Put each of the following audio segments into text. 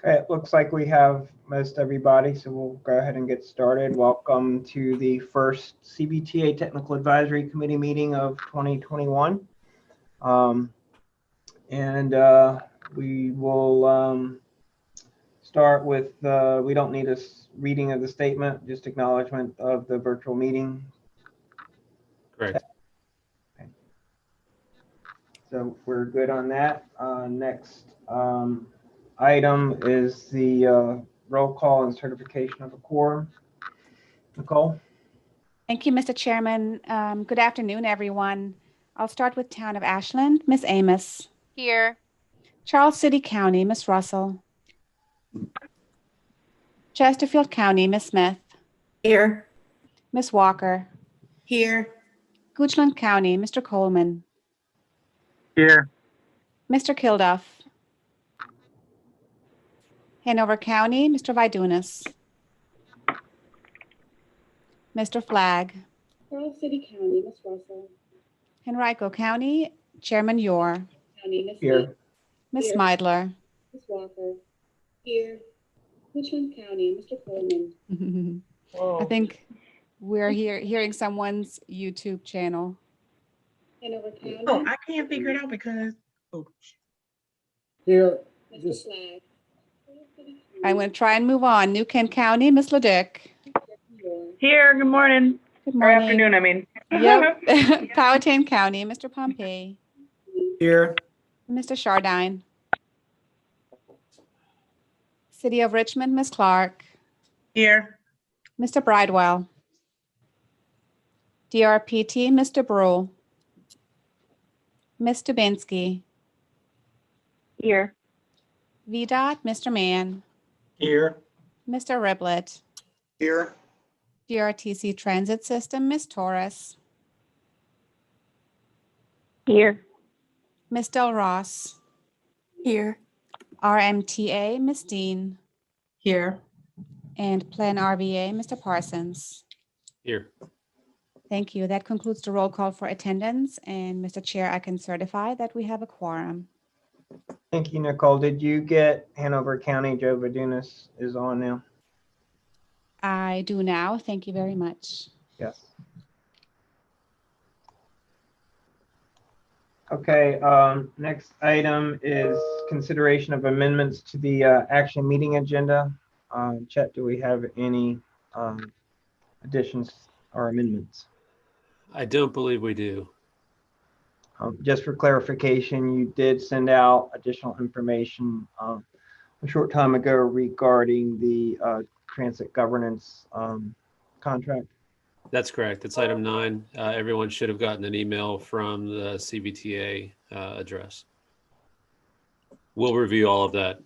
Okay, it looks like we have most everybody, so we'll go ahead and get started. Welcome to the first CBTA Technical Advisory Committee meeting of 2021. We will start with, we don't need a reading of the statement, just acknowledgement of the virtual meeting. Correct. Okay. So we're good on that. Next item is the roll call and certification of a quorum. Nicole? Thank you, Mr. Chairman. Good afternoon, everyone. I'll start with Town of Ashland, Ms. Amos. Here. Charles City County, Ms. Russell. Chesterfield County, Ms. Smith. Here. Ms. Walker. Here. Goochland County, Mr. Coleman. Here. Mr. Kilduff. Hanover County, Mr. Vidunas. Mr. Flagg. Charles City County, Ms. Russell. Henrico County, Chairman Yor. County, Ms. Here. Smith. Ms. Here. Smidler. Ms. Walker. Here. Richland County, Mr. Coleman. I think we're hearing someone's YouTube channel. Hanover County. Oh, I can't figure it out because. Oh. Here. Mr. Just Flagg. I'm going to try and move on. New Kent County, Ms. Leduc. Here. Good morning. Good Or morning. afternoon, I mean. Yep. Powhatan County, Mr. Pompey. here. Mr. Chardine. City of Richmond, Ms. Clark. Here. Mr. Bridewell. DRPT, Mr. Brule. Ms. Dubinsky. Here. VDOT, Mr. Mann. Here. Mr. Riblett. Here. DRTC Transit System, Ms. Torres. Here. Ms. Del Ross. Here. RMTA, Ms. Dean. Here. And Plan RVA, Mr. Parsons. Here. Thank you. That concludes the roll call for attendance. And Mr. Chair, I can certify that we have a quorum. Thank you, Nicole. Did you get Hanover County? Joe Vidunas is on now. I do now. Thank you very much. Yes. Okay, next item is consideration of amendments to the action meeting agenda. Chet, do we have any additions or amendments? I don't believe we do. Just for clarification, you did send out additional information a short time ago regarding the transit governance contract. That's correct. It's item 9. Everyone should have gotten an email from the CVTA address. We'll review all of that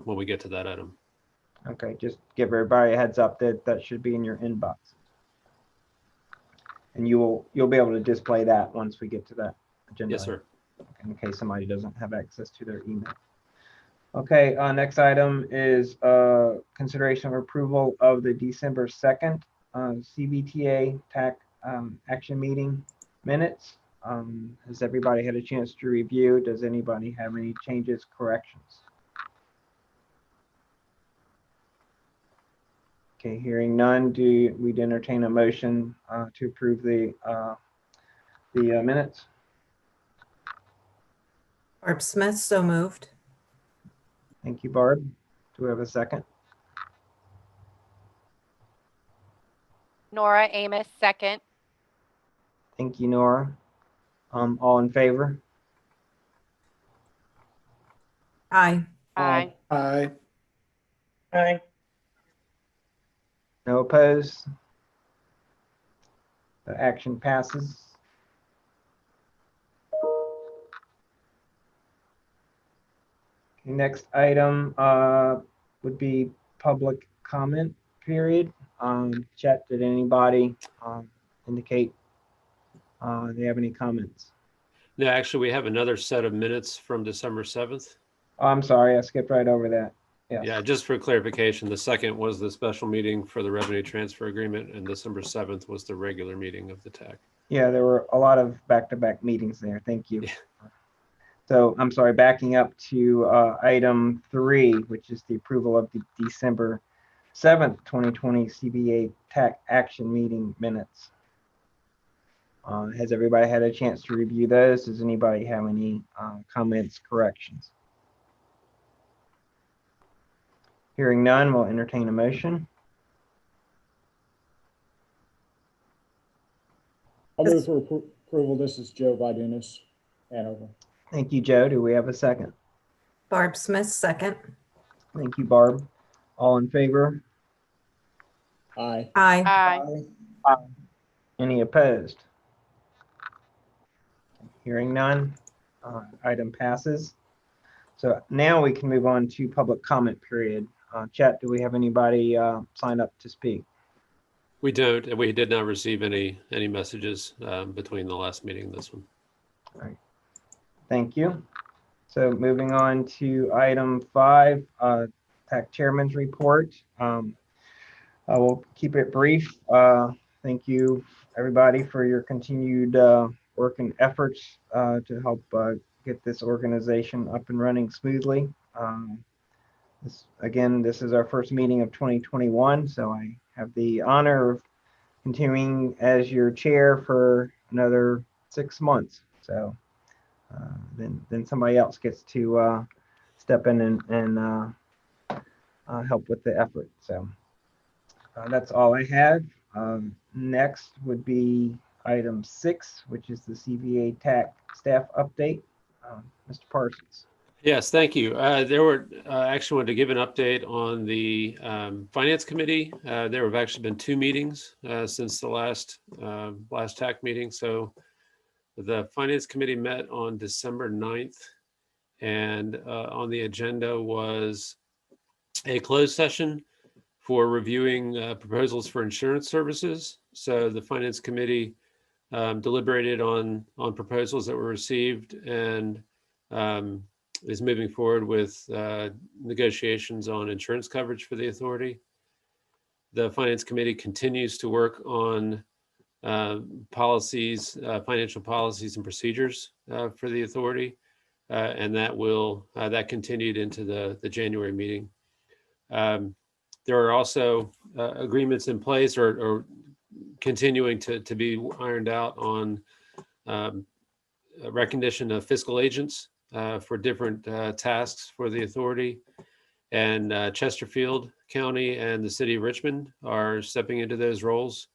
when we get to that item. Okay, just give everybody a heads up that that should be in your inbox. And you'll be able to display that once we get to that agenda. Yes, sir. In case somebody doesn't have access to their email. Okay, next item is consideration of approval of the December 2nd CBTA TAC action meeting minutes. Has everybody had a chance to review? Does anybody have any changes, corrections? Okay, hearing none, we'd entertain a motion to approve the minutes? Barb Smith, so moved. Thank you, Barb. Do we have a second? Nora Amos, second. Thank you, Nora. All in favor? Aye. Aye. Aye. Aye. No opposed? The action passes. Okay, next item would be public comment period. Chet, did anybody indicate they have any comments? No, actually, we have another set of minutes from December 7th. Oh, I'm sorry, I skipped right over that. Yes. Yeah, just for clarification, the second was the special meeting for the revenue transfer agreement, and December 7th was the regular meeting of the TAC. Yeah, there were a lot of back-to-back meetings there. Thank you. Yeah. So I'm sorry, backing up to item 3, which is the approval of the December 7th, 2020 CBA TAC action meeting minutes. Has everybody had a chance to review those? Does anybody have any comments, corrections? Hearing none, we'll entertain a motion. I'll move for approval. This is Joe Vidunas, Hanover. Thank you, Joe. Do we have a second? Barb Smith, second. Thank you, Barb. All in favor? Aye. Aye. Any opposed? Hearing none, item passes. So now we can move on to public comment period. Chat, do we have anybody sign up to speak? We don't, and we did not receive any messages between the last meeting and this one. All right. Thank you. So moving on to item 5, TAC Chairman's report. I will keep it brief. Thank you, everybody, for your continued work and efforts to help get this organization up and running smoothly. This is our first meeting of 2021, so I have the honor of continuing as your chair for another 6 months. So then somebody else gets to step in and help with the effort. So that's all I had. Next would be item 6, which is the CVA TAC staff update. Mr. Parsons. Yes, thank you. Actually wanted to give an update on the Finance Committee. There have actually been 2 meetings since the last TAC meeting. So the Finance Committee met on December 9th, and on the agenda was a closed session for reviewing proposals for insurance services. So the Finance Committee deliberated on proposals that were received and is moving forward with negotiations on insurance coverage for the authority. The Finance Committee continues to work on policies, financial policies and procedures for the authority, and that continued into the January meeting. There are also agreements in place or continuing to be ironed out on recognition of fiscal agents for different tasks for the authority. And Chesterfield County and the city of Richmond are stepping into those roles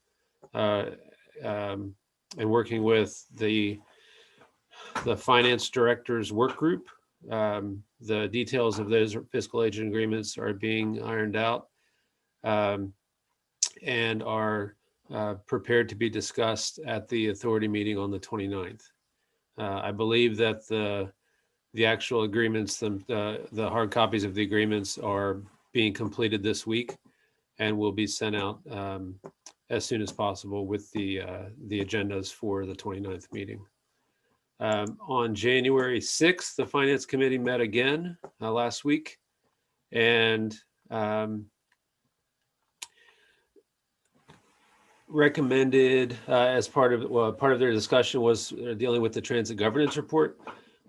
and working with the finance director's work group. The details of those fiscal agent agreements are being ironed out and are prepared to be discussed at the authority meeting on the 29th. I believe that the actual agreements, the hard copies of the agreements are being completed this week and will be sent out as soon as possible with the agendas for the 29th meeting. On January 6th, the Finance Committee met again last week, and recommended as part of their discussion was dealing with the transit governance report,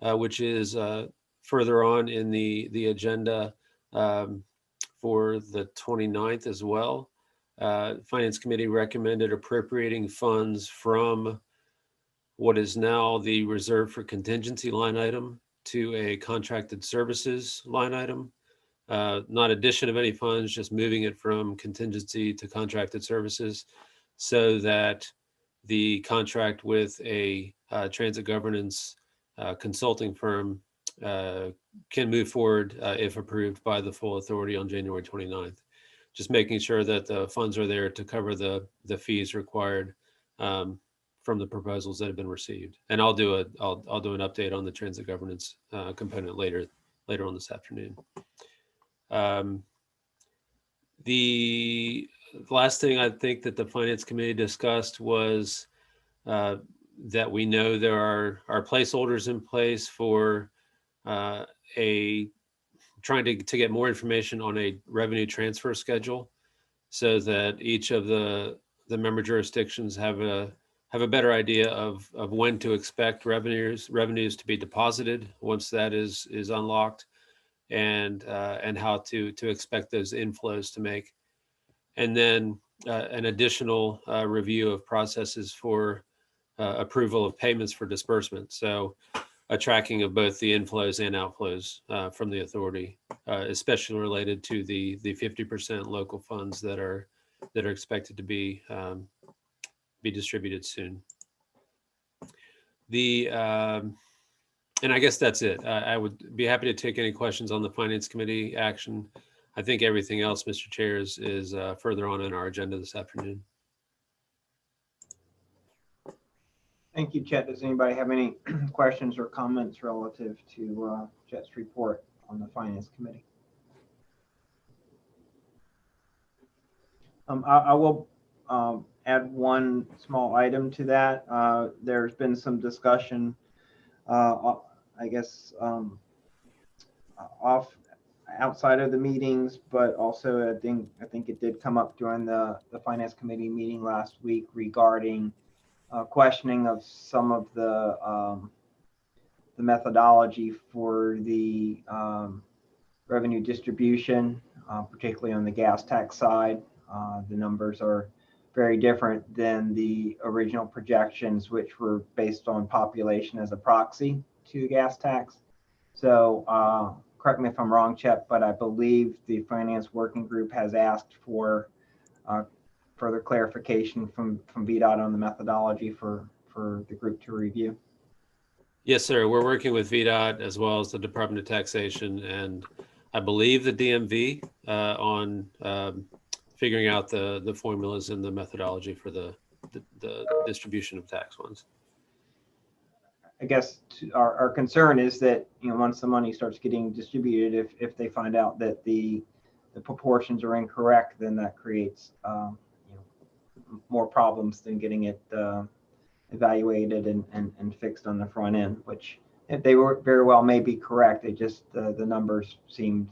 which is further on in the agenda for the 29th as well. Finance Committee recommended appropriating funds from what is now the reserve for contingency line item to a contracted services line item. Not addition of any funds, just moving it from contingency to contracted services so that the contract with a transit governance consulting firm can move forward if approved by the full authority on January 29th. Just making sure that the funds are there to cover the fees required from the proposals that have been received. And I'll do an update on the transit governance component later on this afternoon. The last thing I think that the Finance Committee discussed was that we know there are placeholders in place for trying to get more information on a revenue transfer schedule, so that each of the member jurisdictions have have a better idea of when to expect revenues to be deposited once that is unlocked, and how to expect those inflows to make. And then an additional review of processes for approval of payments for disbursement. So a tracking of both the inflows and outflows from the authority, especially related to the 50% local funds that are expected to be distributed soon. And I guess that's it. I would be happy to take any questions on the Finance Committee action. I think everything else, Mr. Chair, is further on in our agenda this afternoon. Thank you, Chet. Does anybody have any questions or comments relative to Chet's report on the Finance Committee? I will add one small item to that. There's been some discussion, I guess, outside of the meetings, but also I think it did come up during the Finance Committee meeting last week regarding questioning of some of the methodology for the revenue distribution, particularly on the gas tax side. The numbers are very different than the original projections, which were based on population as a proxy to gas tax. So correct me if I'm wrong, Chet, but I believe the Finance Working Group has asked for further clarification from VDOT on the methodology for the group to review. Yes, sir. We're working with VDOT as well as the Department of Taxation, and I believe the DMV on figuring out the formulas and the methodology for the distribution of tax funds. I guess our concern is that, you know, once the money starts getting distributed, if they find out that the proportions are incorrect, then that creates more problems than getting it evaluated and fixed on the front end, which if they were very well may be correct. They just the numbers seemed,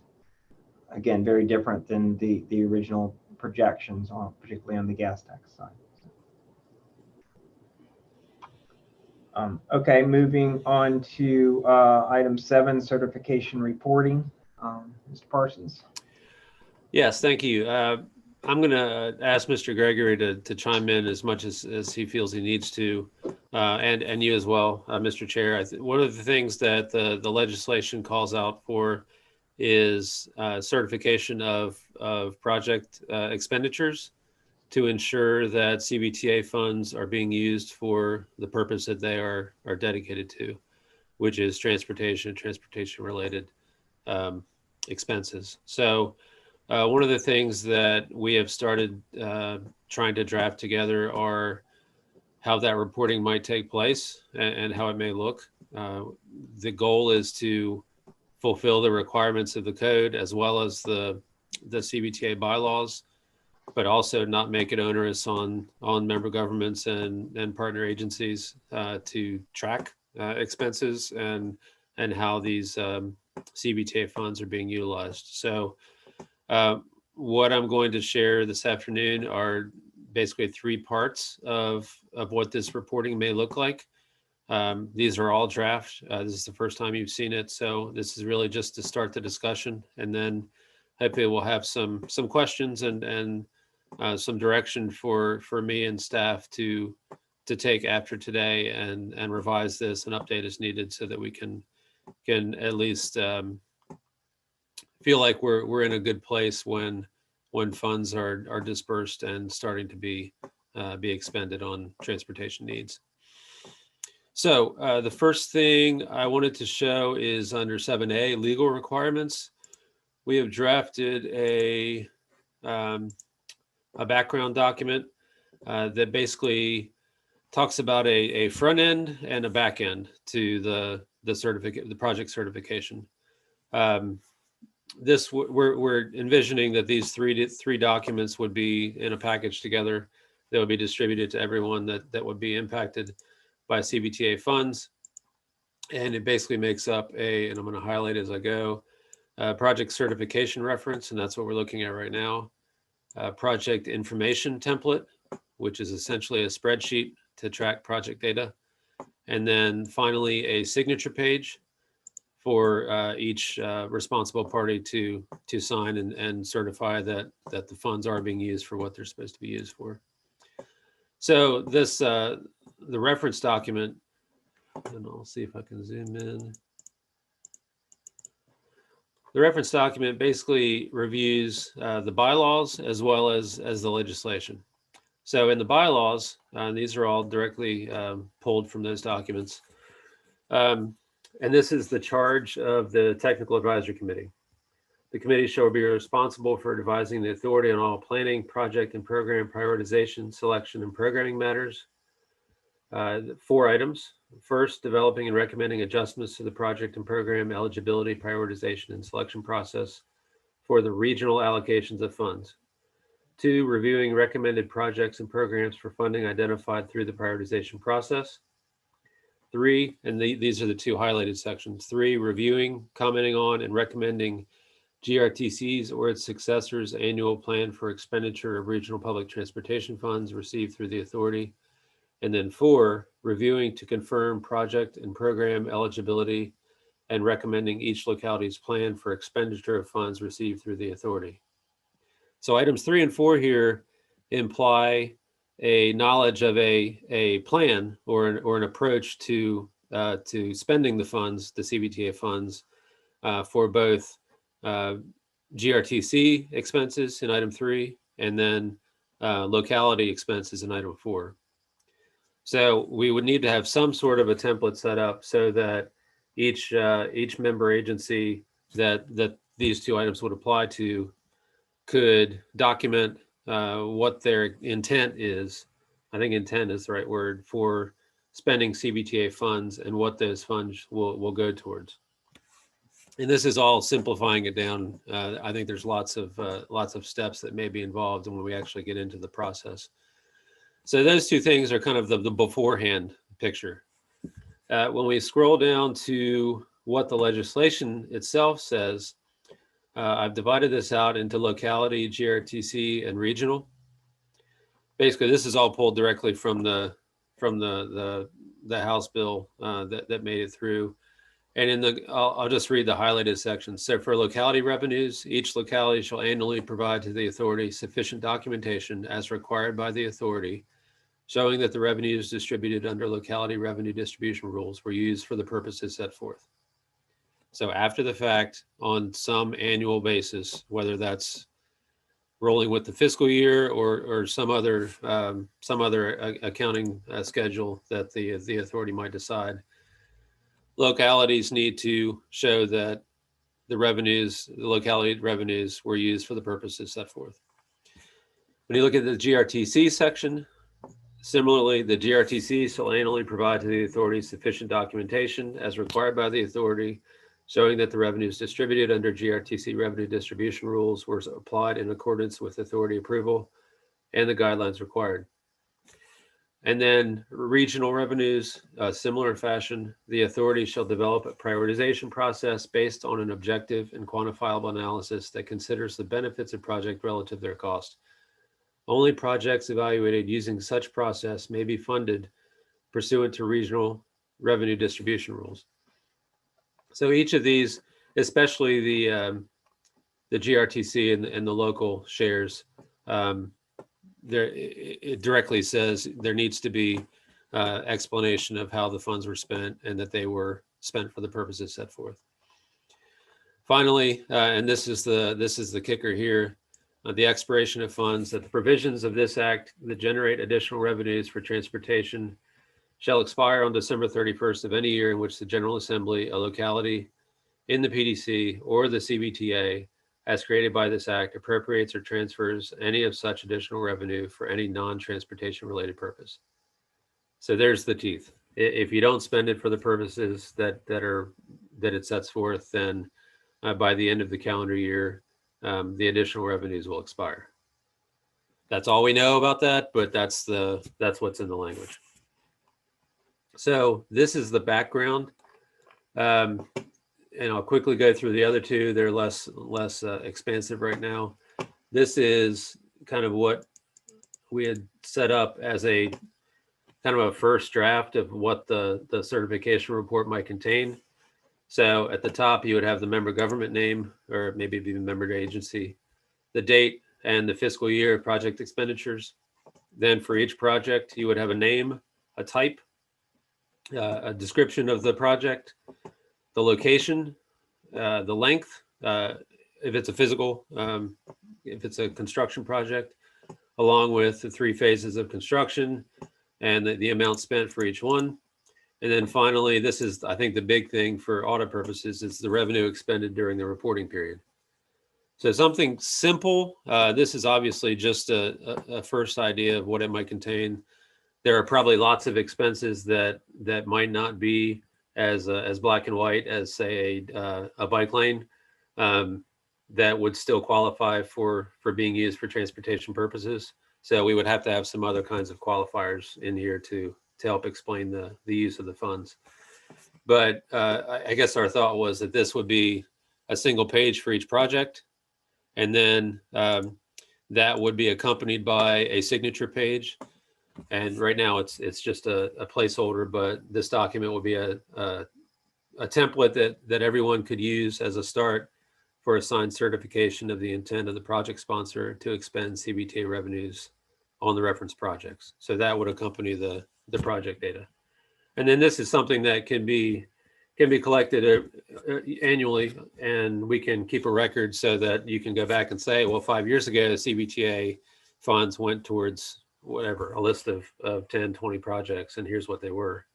again, very different than the original projections, particularly on the gas tax side. Okay, moving on to item 7, certification reporting. Mr. Parsons. Yes, thank you. I'm going to ask Mr. Gregory to chime in as much as he feels he needs to, and you as well, Mr. Chair. One of the things that the legislation calls out for is certification of project expenditures to ensure that CVTA funds are being used for the purpose that they are dedicated to, which is transportation related expenses. So one of the things that we have started trying to draft together are how that reporting might take place and how it may look. The goal is to fulfill the requirements of the code as well as the CBTA bylaws, but also not make it onerous on member governments and partner agencies to track expenses and how these CBTA funds are being utilized. So what I'm going to share this afternoon are basically 3 parts of what this reporting may look like. These are all draft. This is the first time you've seen it, so this is really just to start the discussion, and then hopefully we'll have some questions and some direction for me and staff to take after today and revise this and update as needed so that we can at least feel like we're in a good place when funds are dispersed and starting to be expended on transportation needs. So the first thing I wanted to show is under 7A, legal requirements. We have drafted a background document that basically talks about a front end and a back end to the project certification. We're envisioning that these three documents would be in a package together that would be distributed to everyone that would be impacted by CBTA funds. And it basically makes up and I'm going to highlight as I go, project certification reference, and that's what we're looking at right now. Project information template, which is essentially a spreadsheet to track project data. And then finally, a signature page for each responsible party to sign and certify that the funds are being used for what they're supposed to be used for. So this the reference document, and I'll see if I can zoom in. The reference document basically reviews the bylaws as well as the legislation. So in the bylaws, these are all directly pulled from those documents. And this is the charge of the Technical Advisory Committee. The committee shall be responsible for advising the authority on all planning, project, and program prioritization, selection, and programming matters. 4 items. First, developing and recommending adjustments to the project and program eligibility, prioritization, and selection process for the regional allocations of funds. 2, reviewing recommended projects and programs for funding identified through the prioritization process. 3, and these are the 2 highlighted sections. 3, reviewing, commenting on, and recommending GRTC's or its successors' annual plan for expenditure of regional public transportation funds received through the authority. And then 4, reviewing to confirm project and program eligibility and recommending each locality's plan for expenditure of funds received through the authority. So items 3 and 4 here imply a knowledge of a plan or an approach to spending the funds, the CVTA funds, for both GRTC expenses in item 3 and then locality expenses in item 4. So we would need to have some sort of a template set up so that each member agency that these 2 items would apply to could document what their intent is. I think intent is the right word for spending CBTA funds and what those funds will go towards. And this is all simplifying it down. I think there's lots of steps that may be involved when we actually get into the process. So those 2 things are kind of the beforehand picture. When we scroll down to what the legislation itself says, I've divided this out into locality, GRTC, and regional. Basically, this is all pulled directly from the House bill that made it through. And I'll just read the highlighted sections. So for locality revenues, each locality shall annually provide to the authority sufficient documentation as required by the authority, showing that the revenues distributed under locality revenue distribution rules were used for the purposes set forth. So after the fact, on some annual basis, whether that's rolling with the fiscal year or some other accounting schedule that the authority might decide, localities need to show that the locality revenues were used for the purposes set forth. When you look at the GRTC section, similarly, the GRTC shall annually provide to the authority sufficient documentation as required by the authority, showing that the revenues distributed under GRTC revenue distribution rules were applied in accordance with authority approval and the guidelines required. And then regional revenues, similar fashion, the authority shall develop a prioritization process based on an objective and quantifiable analysis that considers the benefits of project relative to their cost. Only projects evaluated using such process may be funded pursuant to regional revenue distribution rules. So each of these, especially the GRTC and the local shares, it directly says there needs to be explanation of how the funds were spent and that they were spent for the purposes set forth. Finally, and this is the kicker here, the expiration of funds, that the provisions of this act that generate additional revenues for transportation shall expire on December 31st of any year in which the General Assembly, a locality in the PDC or the CBTA, as created by this act, appropriates or transfers any of such additional revenue for any non-transportation related purpose. So there's the teeth. If you don't spend it for the purposes that it sets forth, then by the end of the calendar year, the additional revenues will expire. That's all we know about that, but that's what's in the language. So this is the background. And I'll quickly go through the other 2. They're less expansive right now. This is kind of what we had set up as a kind kind of a first draft of what the certification report might contain. So at the top, you would have the member government name, or maybe even member agency, the date and the fiscal year of project expenditures. Then for each project, you would have a name, a type, a description of the project, the location, the length, if it's a physical, if it's a construction project, along with the 3 phases of construction and the amount spent for each one. And then finally, this is, I think, the big thing for audit purposes, is the revenue expended during the reporting period. So something simple. This is obviously just a first idea of what it might contain. There are probably lots of expenses that might not be as black and white as, say, a bike lane, that would still qualify for being used for transportation purposes. So we would have to have some other kinds of qualifiers in here to help explain the use of the funds. But I guess our thought was that this would be a single page for each project. And then that would be accompanied by a signature page. And right now it's just a placeholder, but this document will be a template that everyone could use as a start for a signed certification of the intent of the project sponsor to expend CVTA revenues on the reference projects. So that would accompany the project data. And then this is something that can be collected annually, and we can keep a record so that you can go back and say, well, 5 years ago, the CBTA funds went towards whatever, a list of 10, 20 projects, and here's what they were.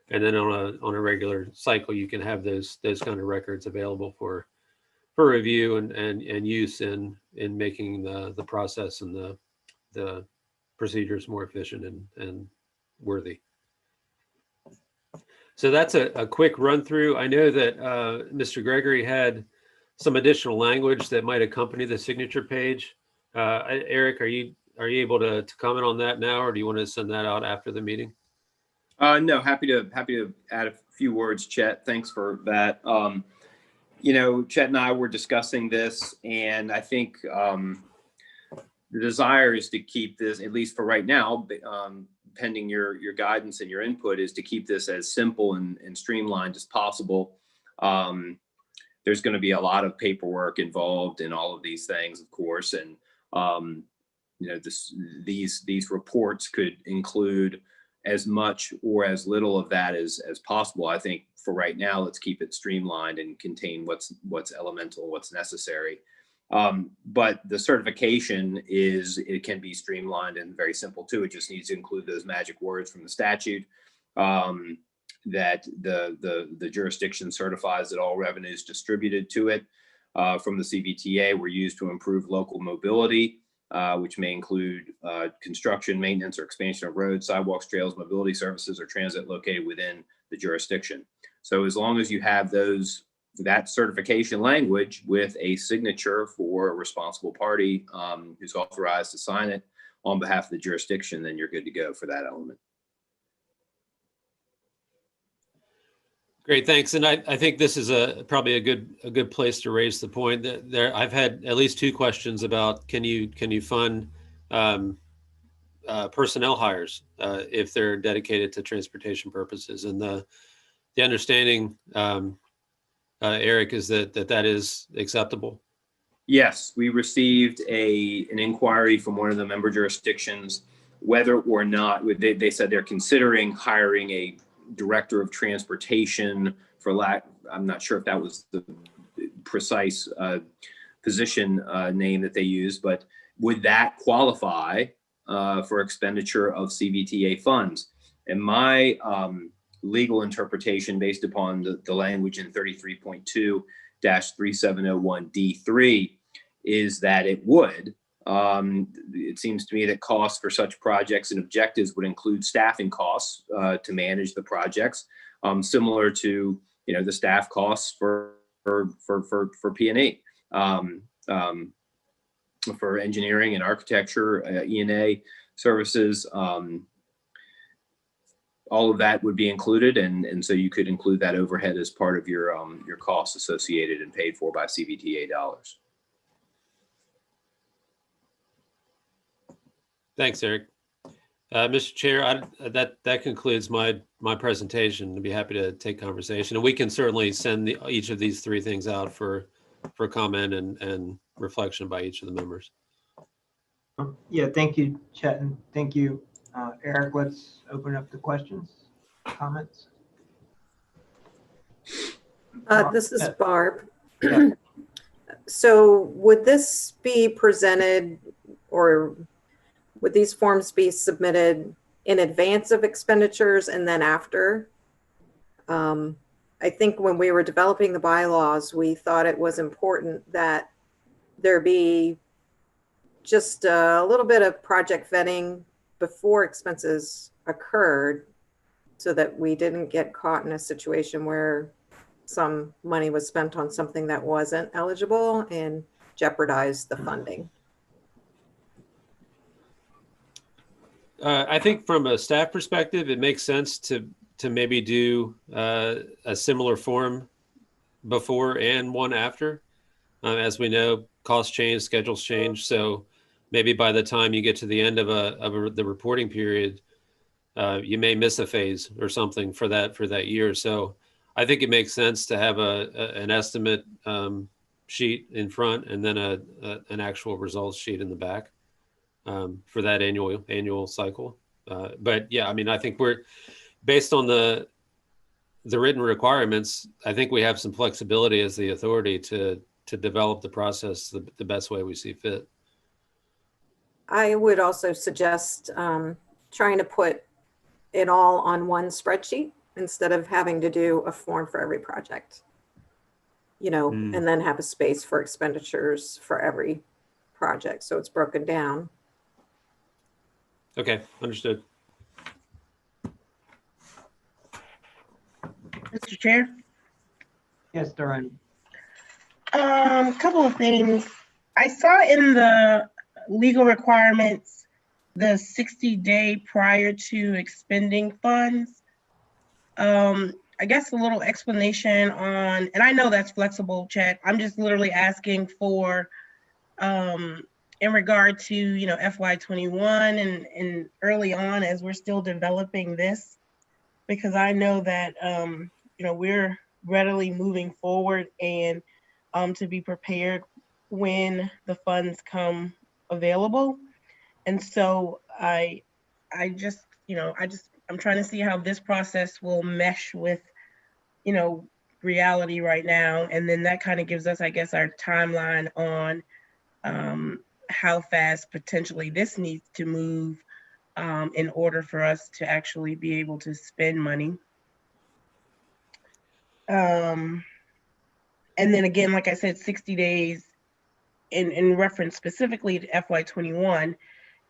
And then on a regular cycle, you can have those kind of records available for review and use in making the process and the procedures more efficient and worthy. So that's a quick run through. I know that Mr. Gregory had some additional language that might accompany the signature page. Eric, are you able to comment on that now, or do you want to send that out after the meeting? No, happy to add a few words, Chet. Thanks for that. You know, Chet and I were discussing this, and I think the desire is to keep this, at least for right now, pending your guidance and your input, is to keep this as simple and streamlined as possible. There's going to be a lot of paperwork involved in all of these things, of course, and you know, these reports could include as much or as little of that as possible. I think for right now, let's keep it streamlined and contain what's elemental, what's necessary. But the certification it can be streamlined and very simple too. It just needs to include those magic words from the statute, that the jurisdiction certifies that all revenues distributed to it from the CVTA were used to improve local mobility, which may include construction, maintenance, or expansion of roads, sidewalks, trails, mobility services, or transit located within the jurisdiction. So as long as you have that certification language with a signature for a responsible party who's authorized to sign it on behalf of the jurisdiction, then you're good to go for that element. Great, thanks. And I think this is probably a good place to raise the point that I've had at least 2 questions about can you fund personnel hires if they're dedicated to transportation purposes, and the understanding, Eric, is that is acceptable. Yes, we received an inquiry from one of the member jurisdictions whether or not they said they're considering hiring a director of transportation I'm not sure if that was the precise position name that they used, but would that qualify for expenditure of CVTA funds? And my legal interpretation, based upon the language in 33.2-3701D3, is that it would. It seems to me that costs for such projects and objectives would include staffing costs to manage the projects, similar to the staff costs for P&E, for engineering and architecture, E&A services. All of that would be included, and so you could include that overhead as part of your costs associated and paid for by CVTA dollars. Thanks, Eric. Mr. Chair, that concludes my presentation. I'd be happy to take conversation, and we can certainly send each of these three things out for comment and reflection by each of the members. Yeah, thank you, Chet, and thank you, Eric. Let's open up the questions, comments. This is Yeah. Barb. Yeah. So would this be presented, or would these forms be submitted in advance of expenditures and then after? I think when we were developing the bylaws, we thought it was important that there be just a little bit of project vetting before expenses occurred, so that we didn't get caught in a situation where some money was spent on something that wasn't eligible and jeopardized the funding. I think from a staff perspective, it makes sense to maybe do a similar form before and one after. As we know, costs change, schedules change. So maybe by the time you get to the end of the reporting period, you may miss a phase or something for that year. So I think it makes sense to have an estimate sheet in front and then an actual results sheet in the back for that annual cycle. But yeah, I mean, I think we're based on the written requirements. I think we have some flexibility as the authority to develop the process the best way we see fit. I would also suggest trying to put it all on one spreadsheet instead of having to do a form for every project, and then have a space for expenditures for every project. So it's broken down. Okay, understood. Mr. Chair, Yes, Darren. couple of things. I saw in the legal requirements the 60-day prior to expending funds. I guess a little explanation on, and I know that's flexible, Chet. I'm just literally asking for, in regard to, FY21 and early on as we're still developing this, because I know that, we're readily moving forward and to be prepared when the funds come available. And so I'm trying to see how this process will mesh with, reality right now. And then that kind of gives us, I guess, our timeline on how fast potentially this needs to move in order for us to actually be able to spend money. And then again, like I said, 60 days in reference specifically to FY21,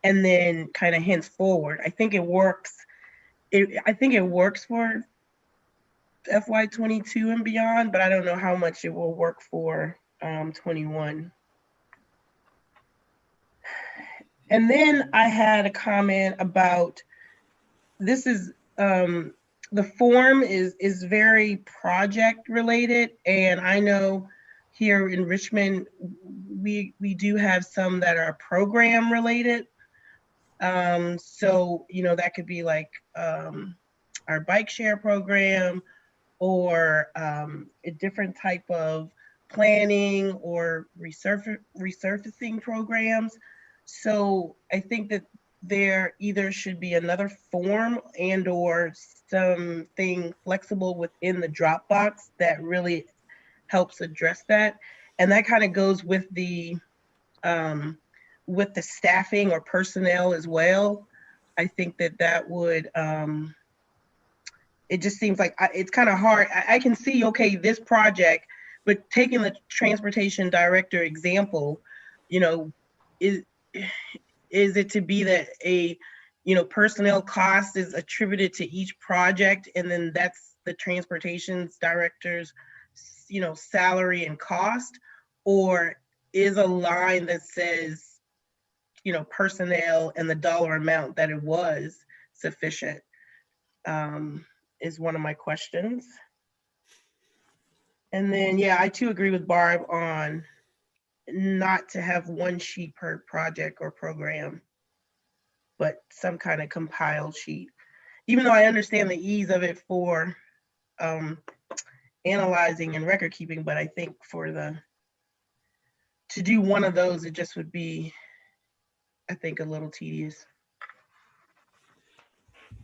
and then kind of henceforward. I think it works. I think it works for FY22 and beyond, but I don't know how much it will work for 21. And then I had a comment about, this is, the form is very project related. And I know here in Richmond, we do have some that are program related. So, that could be like our bike share program, or a different type of planning or resurfacing programs. So I think that there either should be another form and or something flexible within the Dropbox that really helps address that. And that kind of goes with the staffing or personnel as well. I think that would, it just seems like it's kind of hard. I can see, okay, this project, but taking the transportation director example, is it to be that a, personnel cost is attributed to each project, and then that's the transportation director's, salary and cost, or is a line that says, personnel and the dollar amount that it was sufficient? Is one of my questions. And then, yeah, I too agree with Barb on not to have one sheet per project or program. but some kind of compiled sheet. Even though I understand the ease of it for analyzing and record keeping, but I think to do one of those, it just would be, I think, a little tedious.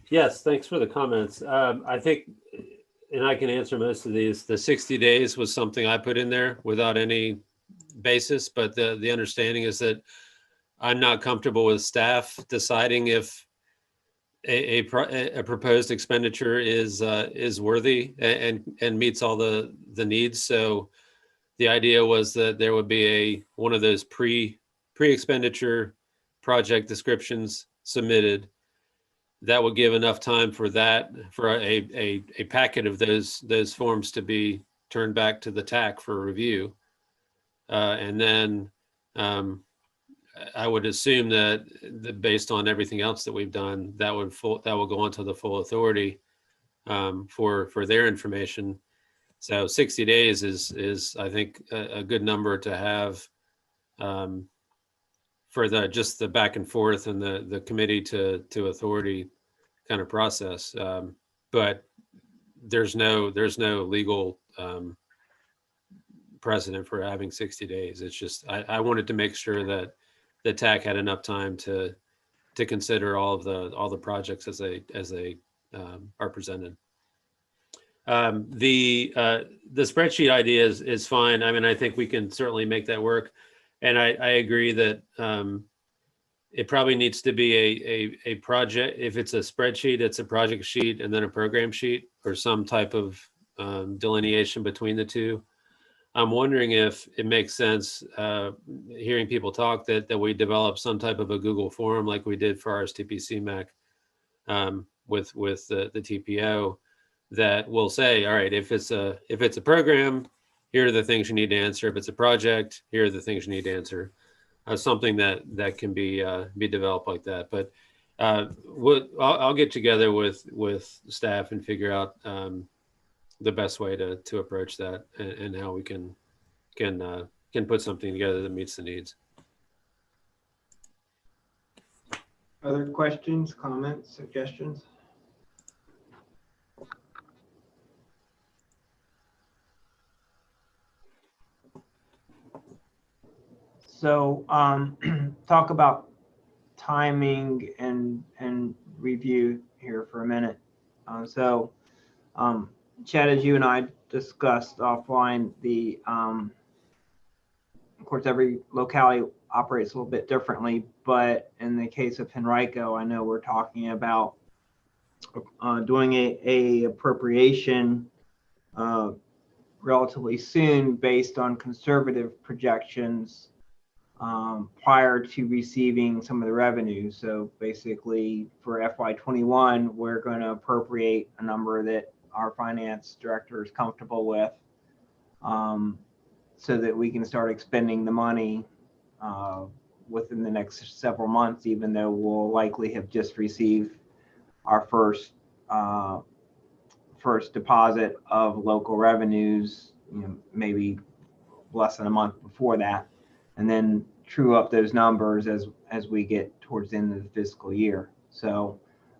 Yes, thanks for the comments. I think, and I can answer most of these, the 60 days was something I put in there without any basis, but the understanding is that I'm not comfortable with staff deciding if a proposed expenditure is worthy and meets all the needs. So the idea was that there would be one of those pre-expenditure project descriptions submitted that would give enough time for a packet of those forms to be turned back to the TAC for review. And then I would assume that based on everything else that we've done, that will go onto the full authority for their information. So 60 days is I think a good number to have for just the back and forth and the committee to authority kind of process. But there's no legal precedent for having 60 days. It's just I wanted to make sure that the TAC had enough time to consider all the projects as they are presented. The spreadsheet idea is fine. I mean, I think we can certainly make that work, and I agree that it probably needs to be a project. If it's a spreadsheet, it's a project sheet and then a program sheet, or some type of delineation between the two. I'm wondering if it makes sense, hearing people talk, that we develop some type of a Google form like we did for RSTP CMAC with the TPO, that will say, all right, if it's a program, here are the things you need to answer. If it's a project, here are the things you need to answer. Something that can be developed like that. But I'll get together with staff and figure out the best way to approach that and how we can put something together that meets the needs. Other questions, comments, suggestions? So talk about timing and review here for a minute. Chad, as you and I discussed offline, of course, every locality operates a little bit differently, but in the case of Henrico, I know we're talking about doing a appropriation relatively soon based on conservative projections prior to receiving some of the revenue. So basically for FY21, we're going to appropriate a number that our finance director is comfortable with so that we can start expending the money within the next several months, even though we'll likely have just received our first deposit of local revenues, maybe less than a month before that, and then true up those numbers as we get towards the end of the fiscal year. So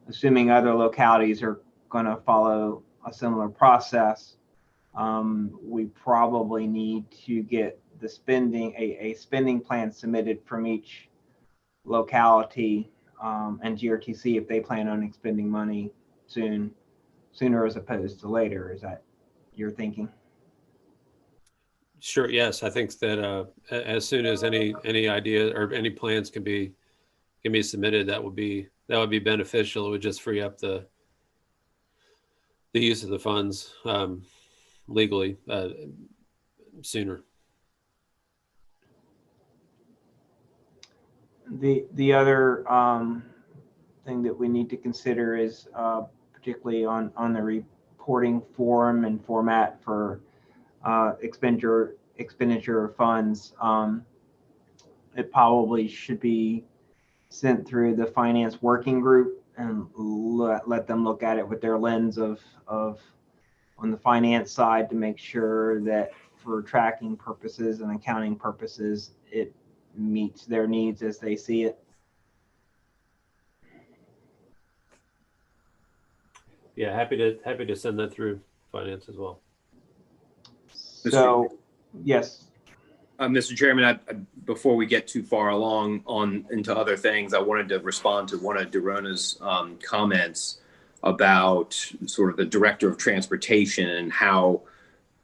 assuming other localities are going to follow a similar process, we probably need to get the a spending plan submitted from each locality and GRTC if they plan on expending money sooner as opposed to later. Is that your thinking? Sure. Yes, I think that as soon as any idea or any plans can be submitted, that would be beneficial. It would just free up the use of the funds legally sooner. The other thing that we need to consider is particularly on the reporting form and format for expenditure of funds. It probably should be sent through the finance working group and let them look at it with their lens of on the finance side to make sure that for tracking purposes and accounting purposes, it meets their needs as they see it. Yeah, happy to send that through finance as well. So, yes, Mr. Chairman, before we get too far along into other things, I wanted to respond to one of Darona's comments about sort of the director of transportation and how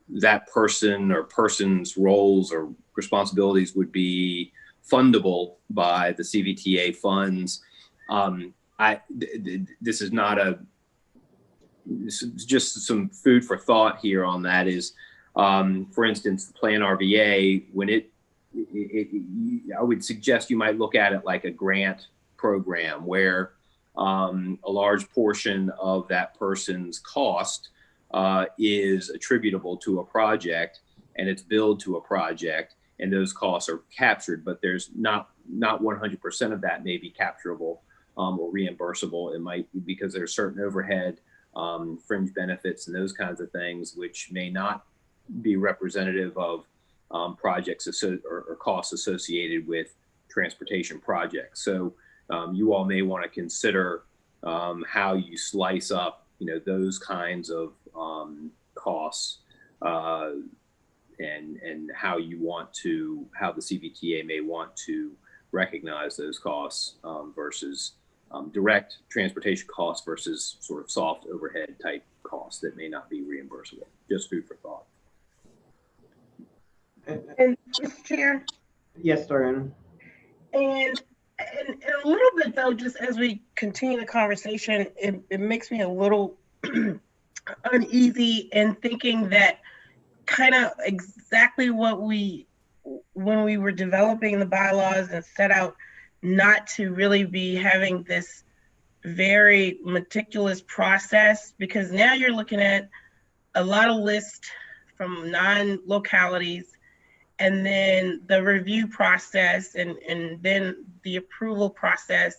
that person or person's roles or responsibilities would be fundable by the CVTA funds. This is just some food for thought here on that is, for instance, the Plan RVA, when I would suggest you might look at it like a grant program where a large portion of that person's cost is attributable to a project and it's billed to a project and those costs are captured, but there's not 100% of that may be capturable or reimbursable. It might be because there's certain overhead, fringe benefits and those kinds of things, which may not be representative of projects or costs associated with transportation projects. So you all may want to consider how you slice up, those kinds of costs and how the CVTA may want to recognize those costs versus direct transportation costs versus sort of soft overhead type costs that may not be reimbursable. Just food for thought. And Mr. Chair, yes, Dorian. and a little bit though, just as we continue the conversation, it makes me a little uneasy in thinking that kind of exactly when we were developing the bylaws and set out not to really be having this very meticulous process, because now you're looking at a lot of lists from non-localities and then the review process and then the approval process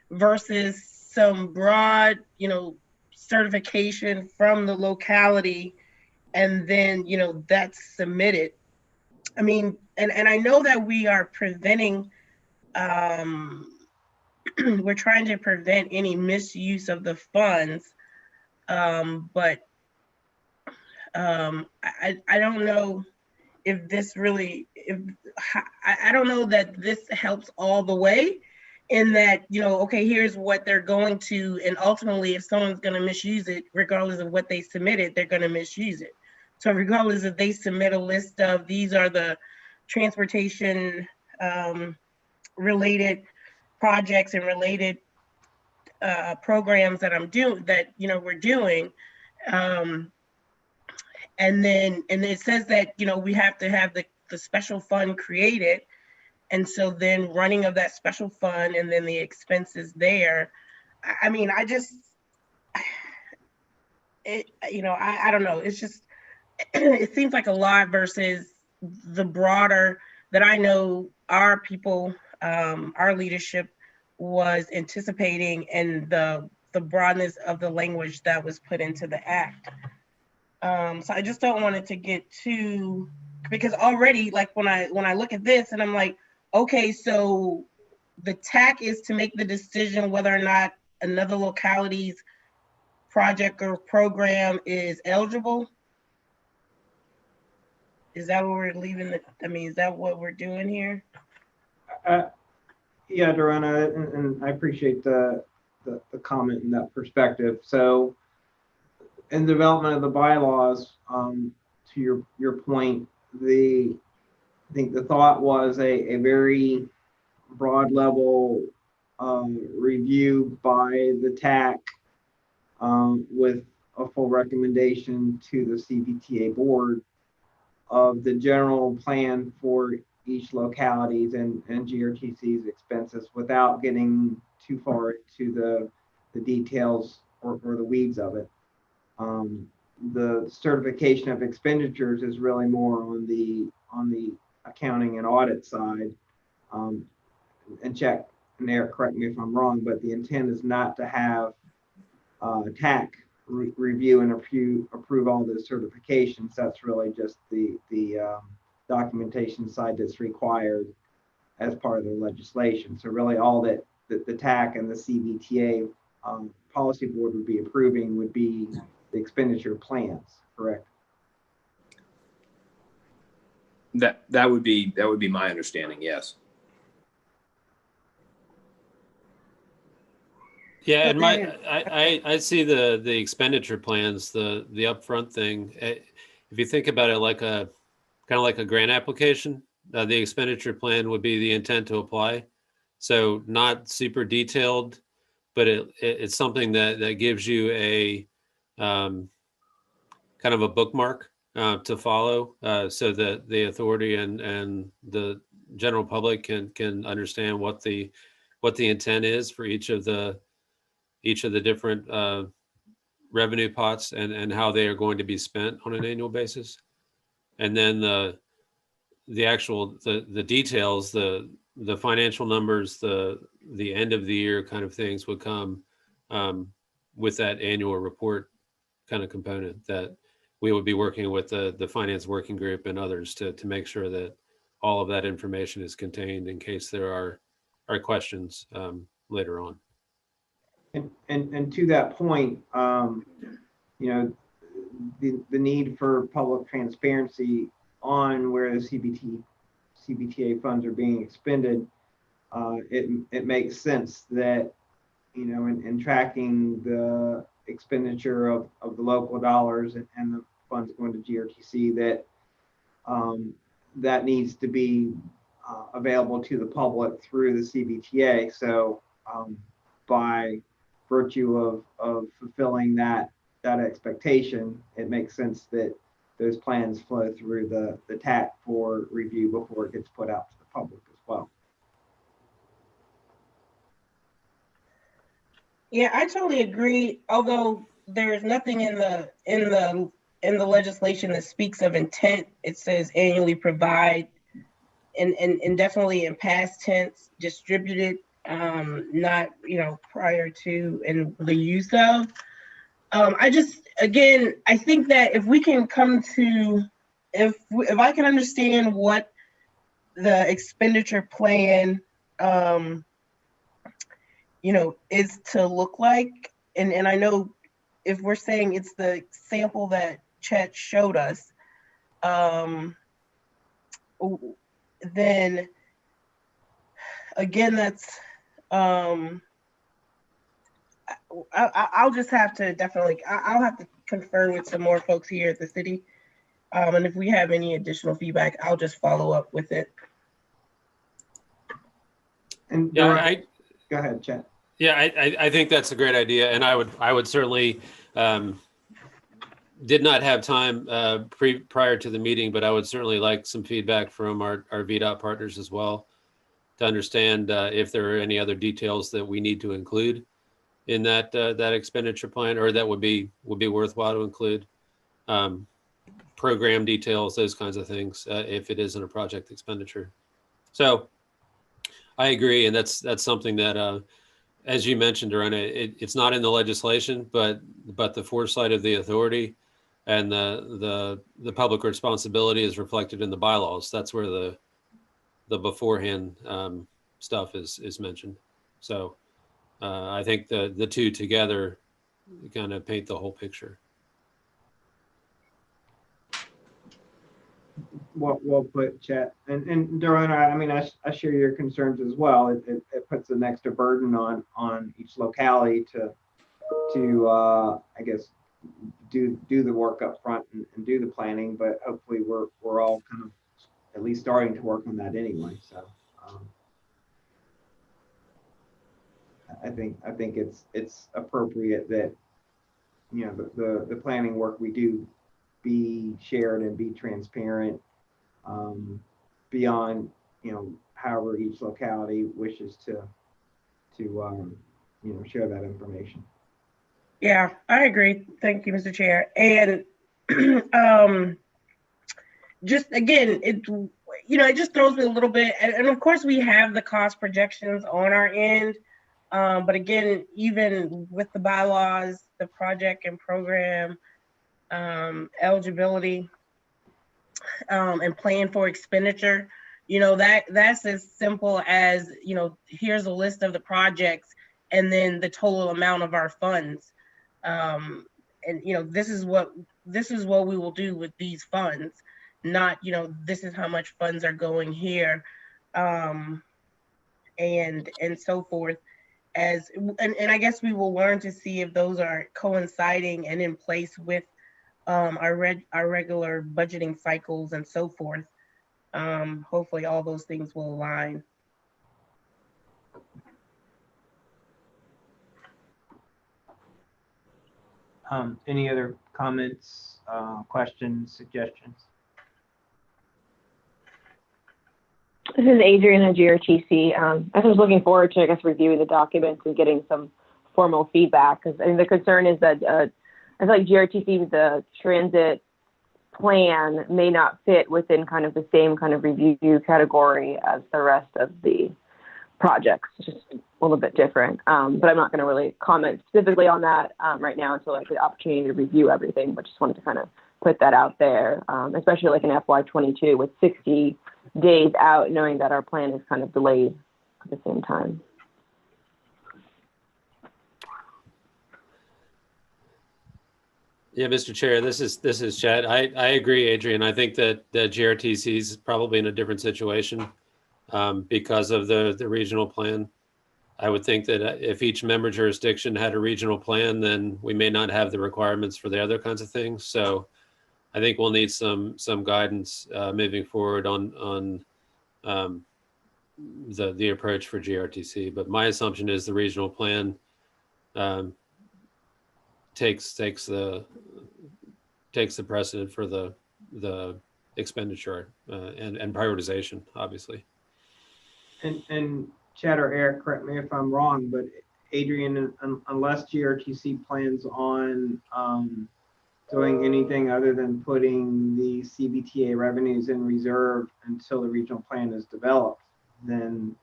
versus some broad, certification from the locality and then, that's submitted. I mean, and I know that we are preventing, we're trying to prevent any misuse of the funds, but I don't know if this really, I don't know that this helps all the way in that, okay, here's what they're going to, and ultimately if someone's going to misuse it, regardless of what they submitted, they're going to misuse it. So regardless if they submit a list of these are the transportation related projects and related programs that we're doing, and it says that we have to have the special fund created, and so then running of that special fund and then the expenses there. I mean, I don't know. It's just it seems like a lot versus the broader that I know our people, our leadership was anticipating, and the broadness of the language that was put into the act. So I just don't want it to get too, because already, like when I look at this and I'm like, okay, so the TAC is to make the decision whether or not another locality's project or program is eligible. Is that what we're leaving? Is that what we're doing here? Yeah, Dorana, and I appreciate the comment and that perspective. So in the development of the bylaws, to your point, I think the thought was a very broad level review by the TAC with a full recommendation to the CBTA board of the general plan for each localities and GRTC's expenses without getting too far into the details or the weeds of it. The certification of expenditures is really more on the accounting and audit side. And check, and Eric, correct me if I'm wrong, but the intent is not to have TAC review and approve all the certifications. That's really just the documentation side that's required as part of the legislation. So really all that the TAC and the CBTA policy board would be approving would be the expenditure plans, correct? That would be my understanding. Yes. Yeah, and Okay. I see the expenditure plans, the upfront thing. If you think about it like a kind of like a grant application, the expenditure plan would be the intent to apply. So not super detailed, but it's something that gives you a kind of a bookmark to follow, so that the authority and the general public can understand what the intent is for each of the different revenue pots and how they are going to be spent on an annual basis. And then the actual the details, the financial numbers, the end of the year kind of things would come with that annual report kind of component that we would be working with the finance working group and others to make sure that all of that information is contained in case there are questions later on. And to that point, you know, the need for public transparency on where the CBTA funds are being expended, it makes sense that, you know, in tracking the expenditure of the local dollars and the funds going to GRTC, that that needs to be available to the public through the CBTA. So by virtue of fulfilling that expectation, it makes sense that those plans flow through the TAC for review before it gets put out to the public as well. Yeah, I totally agree. Although there's nothing in the legislation that speaks of intent. It says annually provide, and definitely in past tense, distributed, not, you know, prior to and the use of. I think that if we can come to, if I can understand what the expenditure plan, you know, is to look like, and I know if we're saying it's the sample that Chet showed us, then again, that's I'll just have to definitely, I'll have to confer with some more folks here at the city. And if we have any additional feedback, I'll just follow up with it. And Yeah, go ahead, Chet. Yeah, I think that's a great idea, and I would certainly did not have time prior to the meeting, but I would certainly like some feedback from our VDOT partners as well to understand if there are any other details that we need to include in that expenditure plan, or that would be worthwhile to include. Program details, those kinds of things, if it isn't a project expenditure. So I agree, and that's something that, as you mentioned, Dorena, it's not in the legislation, but the foresight of the authority and the public responsibility is reflected in the bylaws. That's where the beforehand stuff is mentioned. So I think the two together kind of paint the whole picture. Well put, Chet. And Dorena, I mean, I share your concerns as well. It puts an extra burden on each locality to I guess do the work up front and do the planning. But hopefully we're all kind of at least starting to work on that anyway. So I think it's appropriate that, you know, the planning work we do be shared and be transparent beyond, you know, however each locality wishes to you know, share that information. Yeah, I agree. Thank you, Mr. Chair. And just again, it just throws me a little bit. And of course, we have the cost projections on our end. But again, even with the bylaws, the project and program eligibility and plan for expenditure, you know, that's as simple as, you know, here's a list of the projects. and then the total amount of our funds. And this is what we will do with these funds, not this is how much funds are going here, and so forth. And I guess we will learn to see if those are coinciding and in place with our regular budgeting cycles and so forth. Hopefully all those things will align. Any other comments, questions, suggestions? This is Adrian at GRTC. I was looking forward to, I guess, reviewing the documents and getting some formal feedback, because I think the concern is that I feel like GRTC, the transit plan may not fit within kind of the same kind of review category as the rest of the projects. It's just a little bit different. But I'm not going to really comment specifically on that right now until I get the opportunity to review everything, but just wanted to kind of put that out there, especially like in FY22 with 60 days out, knowing that our plan is kind of delayed at the same time. Yeah, Mr. Chair, this is Chad. I agree, Adrian. I think that GRTC is probably in a different situation because of the regional plan. I would think that if each member jurisdiction had a regional plan, then we may not have the requirements for the other kinds of things. So I think we'll need some guidance moving forward on the approach for GRTC. But my assumption is the regional plan takes the precedent for the expenditure and prioritization, obviously. And Chad or Eric, correct me if I'm wrong, but Adrian, unless GRTC plans on doing anything other than putting the CBTA revenues in reserve until the regional plan is developed, then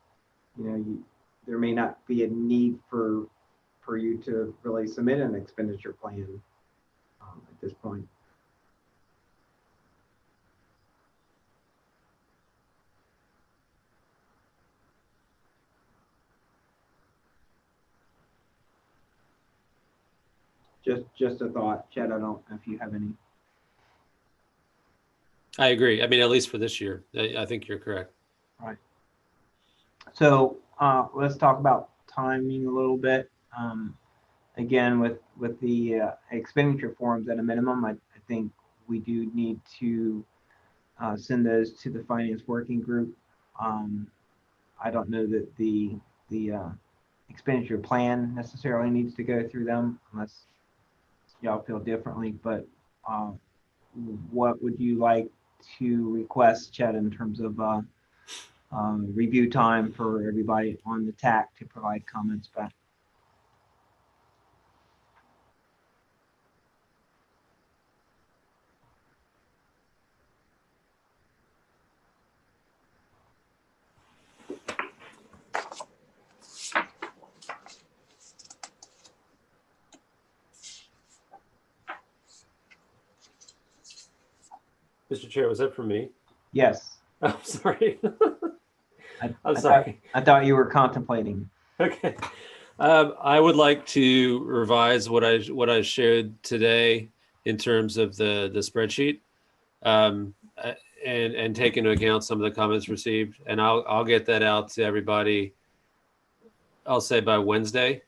there may not be a need for you to really submit an expenditure plan at this point. Just a thought, Chad. I don't know if you have any. I agree. I mean, at least for this year, I think you're correct. Right. So let's talk about timing a little bit. Again, with the expenditure forms at a minimum, I think we do need to send those to the finance working group. I don't know that the expenditure plan necessarily needs to go through them unless y'all feel differently, but what would you like to request, Chet, in terms of review time for everybody on the TAC to provide comments back? Mr. Chair, was that for me? Yes. Oh, sorry. I'm I sorry. I thought you were contemplating. Okay. I would like to revise what I showed today in terms of the spreadsheet, and take into account some of the comments received, and I'll get that out to everybody. I'll say by Wednesday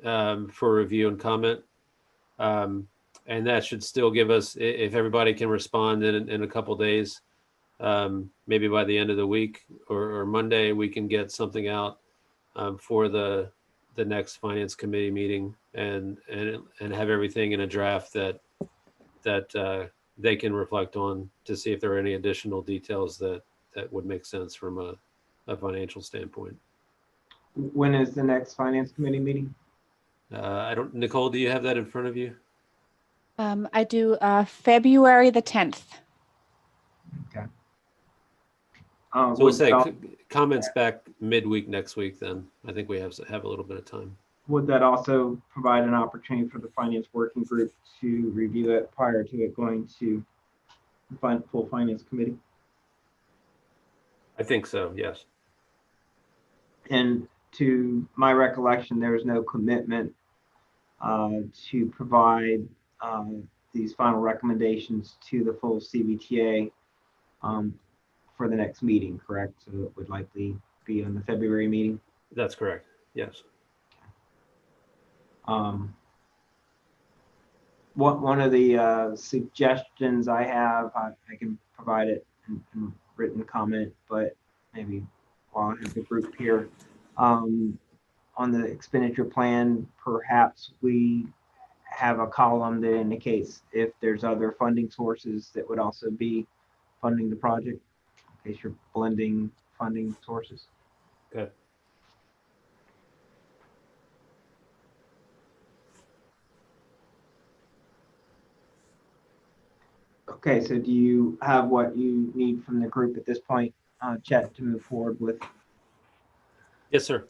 for review and comment, and that should still give us, if everybody can respond in a couple days, maybe by the end of the week or Monday, we can get something out for the next finance committee meeting and have everything in a draft that they can reflect on to see if there are any additional details that would make sense from a financial standpoint. When is the next finance committee meeting? Nicole, do you have that in front of you? I do February the 10th. Okay. So we'll say comments back midweek next week. Then I think we have a little bit of time. Would that also provide an opportunity for the finance working group to review it prior to it going to the full finance committee? I think so. Yes. And to my recollection, there was no commitment to provide these final recommendations to the full CVTA for the next meeting, correct? So it would likely be on the February meeting. That's correct. Yes. One of the suggestions I have, I can provide it in written comment, but maybe while I have the group here, on the expenditure plan, perhaps we have a column that indicates if there's other funding sources that would also be funding the project, in case you're blending funding sources. Okay. Okay, so do you have what you need from the group at this point, Chet, to move forward with? Yes, sir.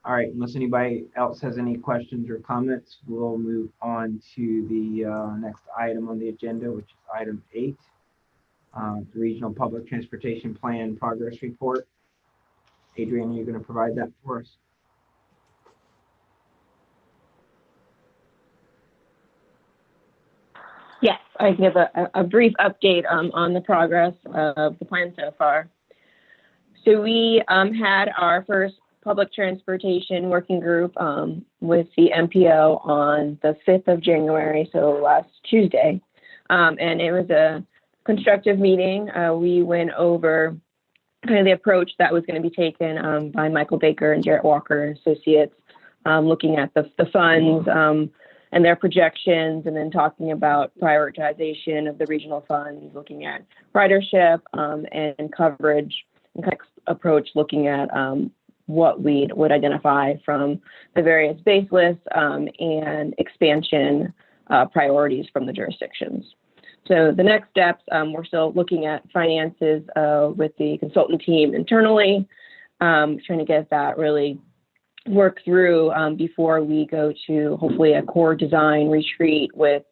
All right, unless anybody else has any questions or comments, we'll move on to the next item on the agenda, which is item 8, the Regional Public Transportation Plan Progress Report. Adrian, are you going to provide that for us? Yes, I can give a brief update on the progress of the plan so far. So we had our first public transportation working group with the MPO on the 5th of January, so last Tuesday. And it was a constructive meeting. We went over kind of the approach that was going to be taken by Michael Baker and Jarrett Walker and Associates, looking at the funds and their projections, and then talking about prioritization of the regional funds, looking at ridership and coverage, and kind of approach looking at what we would identify from the various base lists and expansion priorities from the jurisdictions. So the next steps, we're still looking at finances with the consultant team internally, trying to get that really work through before we go to hopefully a core design retreat with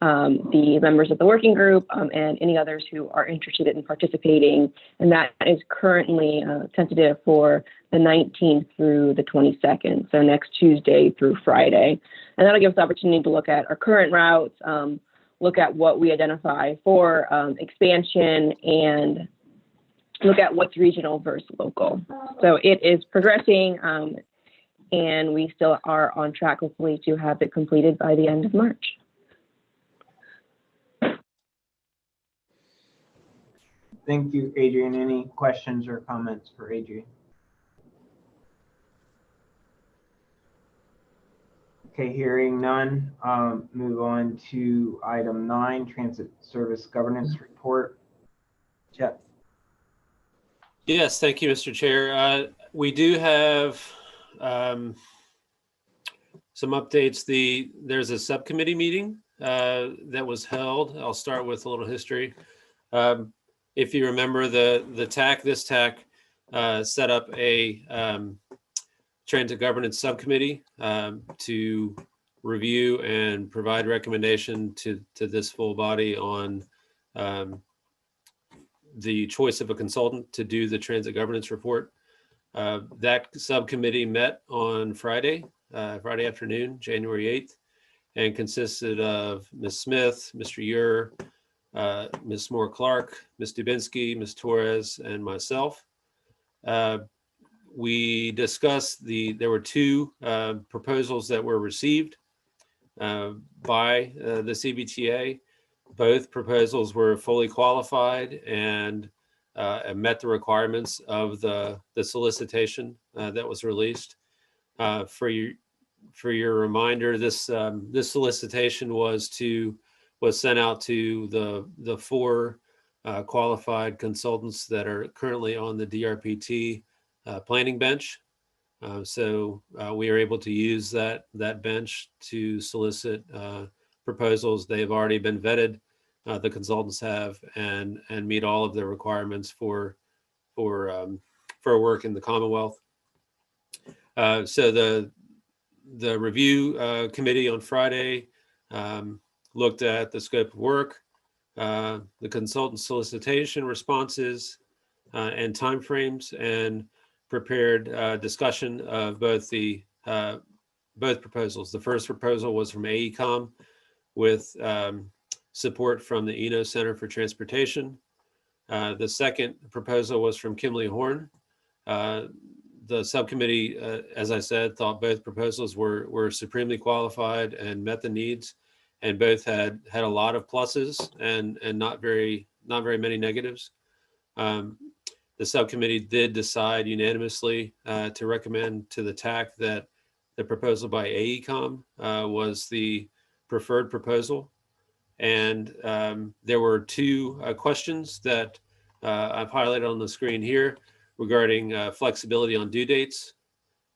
the members of the working group and any others who are interested in participating. And that is currently tentative for the 19th through the 22nd, so next Tuesday through Friday. And that'll give us the opportunity to look at our current routes, look at what we identify for expansion, and look at what's regional versus local. So it is progressing, and we still are on track, hopefully, to have it completed by the end of March. Thank you, Adrian. Any questions or comments for Adrian? Okay, hearing none, move on to item 9, Transit Service Governance Report. Jeff. Yes, thank you, Mr. Chair. We do have some updates. There's a subcommittee meeting that was held. I'll start with a little history. If you remember, this TAC set up a transit governance subcommittee to review and provide recommendation to this full body on the choice of a consultant to do the transit governance report. That subcommittee met on Friday afternoon, January 8th, and consisted of Ms. Smith, Mr. Ure, Ms. Moore-Clark, Ms. Dubinsky, Ms. Torres, and myself. We discussed there were 2 proposals that were received by the CBTA. Both proposals were fully qualified and met the requirements of the solicitation that was released. For your reminder, this solicitation was sent out to the 4 qualified consultants that are currently on the DRPT planning bench. So we are able to use that bench to solicit proposals. They've already been vetted, the consultants have, and meet all of the requirements for work in the Commonwealth. So the review committee on Friday looked at the scope of work, the consultant solicitation responses, and timeframes, and prepared discussion of both proposals. The first proposal was from AECOM with support from the Eno Center for Transportation. The second proposal was from Kimley Horn. The subcommittee, as I said, thought both proposals were supremely qualified and met the needs, and both had a lot of pluses and not very many negatives. The subcommittee did decide unanimously to recommend to the TAC that the proposal by AECOM was the preferred proposal. And there were two questions that I've highlighted on the screen here regarding flexibility on due dates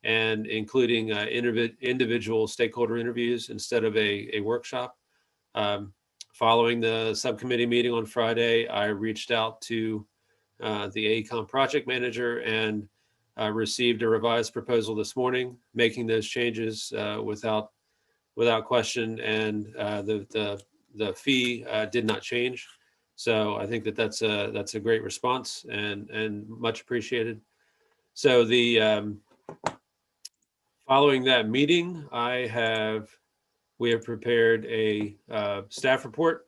and including individual stakeholder interviews instead of a workshop. Following the subcommittee meeting on Friday, I reached out to the AECOM project manager and received a revised proposal this morning, making those changes without question, and the fee did not change. So I think that's a great response and much appreciated. So following that meeting, we have prepared a staff report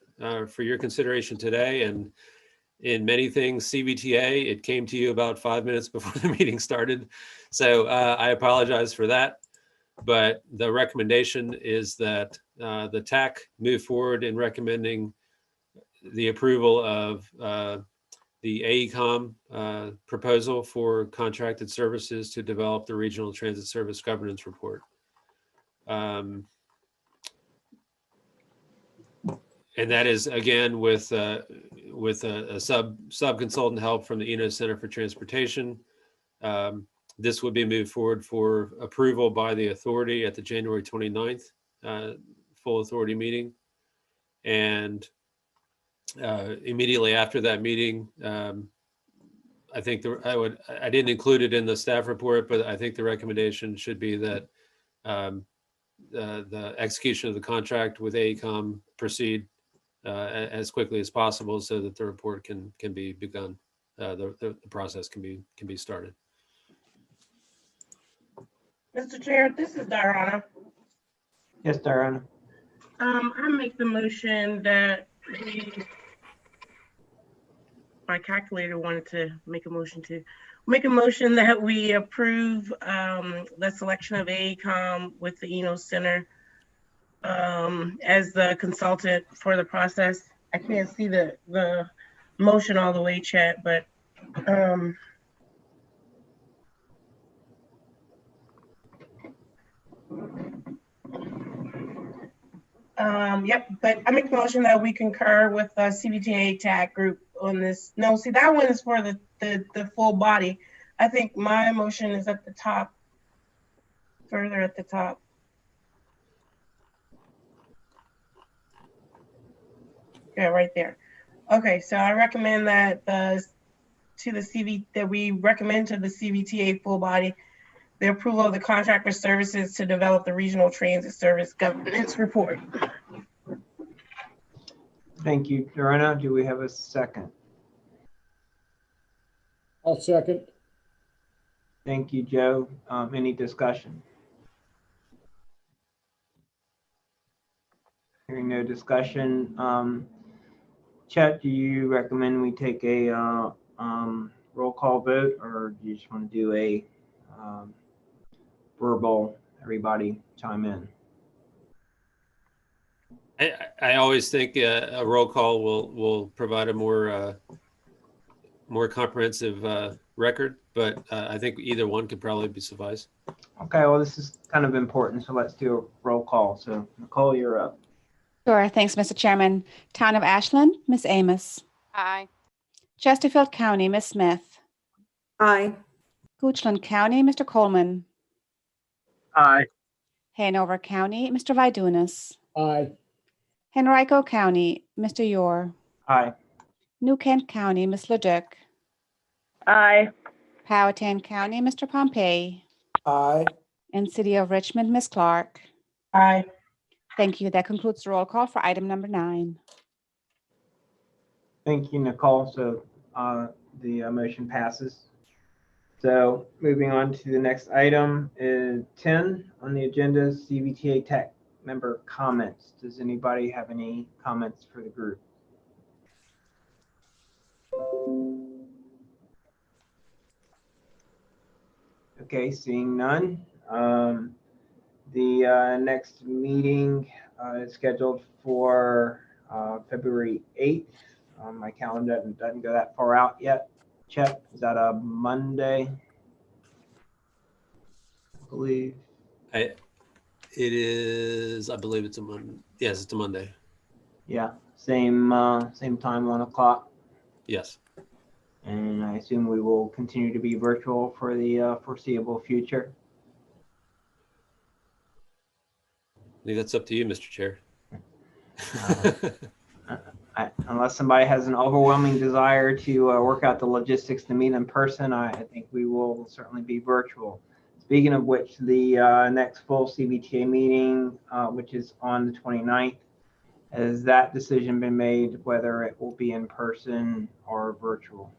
for your consideration today. And in many things, CVTA, it came to you about 5 minutes before the meeting started. So I apologize for that. But the recommendation is that the TAC move forward in recommending the approval of the AECOM proposal for contracted services to develop the Regional Transit Service Governance Report. And that is, again, with a sub-consultant help from the Eno Center for Transportation. This would be moved forward for approval by the authority at the January 29th full authority meeting. And immediately after that meeting, I think I didn't include it in the staff report, but I think the recommendation should be that the execution of the contract with AECOM proceed as quickly as possible so that the report can be begun. The process can be started. Mr. Chair, this is Diana. Yes, Diana. I make the motion that my calculator wanted to make a motion that we approve the selection of AECOM with the Eno Center as the consultant for the process. I can't see the motion all the way, Chet, but yep, but I make the motion that we concur with the CVTA TAC group on this. No, see, that one is for the full body. I think my motion is at the top, further at the top. Yeah, right there. Okay, so I recommend that we recommend to the CVTA full body the approval of the contract for services to develop the Regional Transit Service Governance Report. Thank you, Diana. Do we have a second? I'll second. Thank you, Joe. Any discussion? Hearing no discussion. Chet, do you recommend we take a roll call vote, or do you just want to do a verbal, everybody chime in? I always think a roll call will provide a more comprehensive record, but I think either one could probably suffice. Okay, well, this is kind of important, so let's do a roll call. So Nicole, you're up. Sure. Thanks, Mr. Chairman. Town of Ashland, Ms. Amos. Aye. Chesterfield County, Ms. Smith. Aye. Goochland County, Mr. Coleman. Aye. Hanover County, Mr. Vidunas. Aye. Henrico County, Mr. Yor. Aye. New Kent County, Ms. Leduc. Aye. Powhatan County, Mr. Pompey. Aye. And City of Richmond, Ms. Clark. Aye. Thank you. That concludes the roll call for item number 9. Thank you, Nicole. So the motion passes So moving on to the next item is 10 on the agenda, CVTA Tech member comments. Does anybody have any comments for the group? Okay, seeing none. The next meeting is scheduled for February 8th. My calendar doesn't go that far out yet. Chet, is that a Monday? I believe. It is, I believe it's a Monday. Yes, it's a Monday. Yeah, same time, 1 o'clock. Yes. And I assume we will continue to be virtual for the foreseeable future. I think that's up to you, Mr. Chair. Unless somebody has an overwhelming desire to work out the logistics to meet in person, I think we will certainly be virtual. Speaking of which, the next full CBTA meeting, which is on the 29th, has that decision been made whether it will be in person or virtual?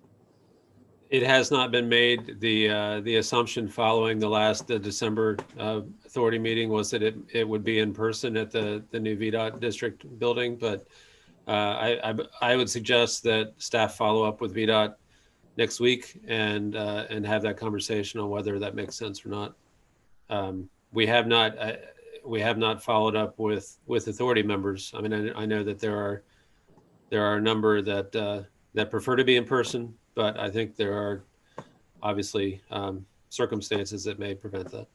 It has not been made. The assumption following the last December authority meeting was that it would be in person at the new VDOT district building, but I would suggest that staff follow up with VDOT next week and have that conversation on whether that makes sense or not. We have not followed up with authority members. I mean, I know that there are a number that prefer to be in person, but I think there are obviously circumstances that may prevent that.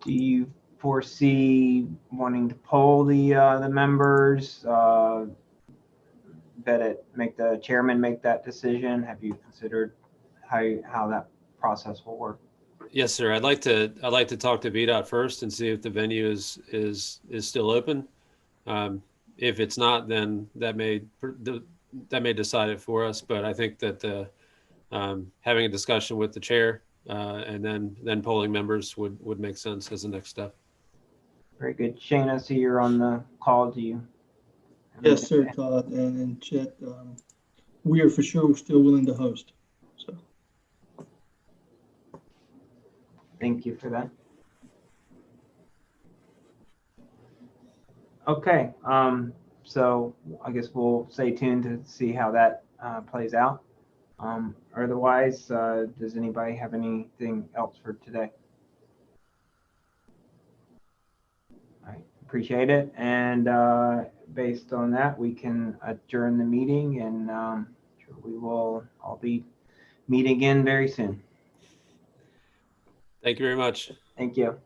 Do you foresee wanting to poll the members? Make the chairman make that decision? Have you considered how that process will work? Yes, sir. I'd like to talk to VDOT first and see if the venue is still open. If it's not, then that may decide it for us. But I think that having a discussion with the chair and then polling members would make sense as a next step. Very good. Shane, I see you're on the call. Do you? Yes, sir, Todd and Chet. We are for sure still willing to host. So. Thank you for that. Okay, so I guess we'll stay tuned to see how that plays out. Otherwise, does anybody have anything else for today? I appreciate it. And based on that, we can adjourn the meeting, and sure we will all be meeting again very soon. Thank you very much. Thank you.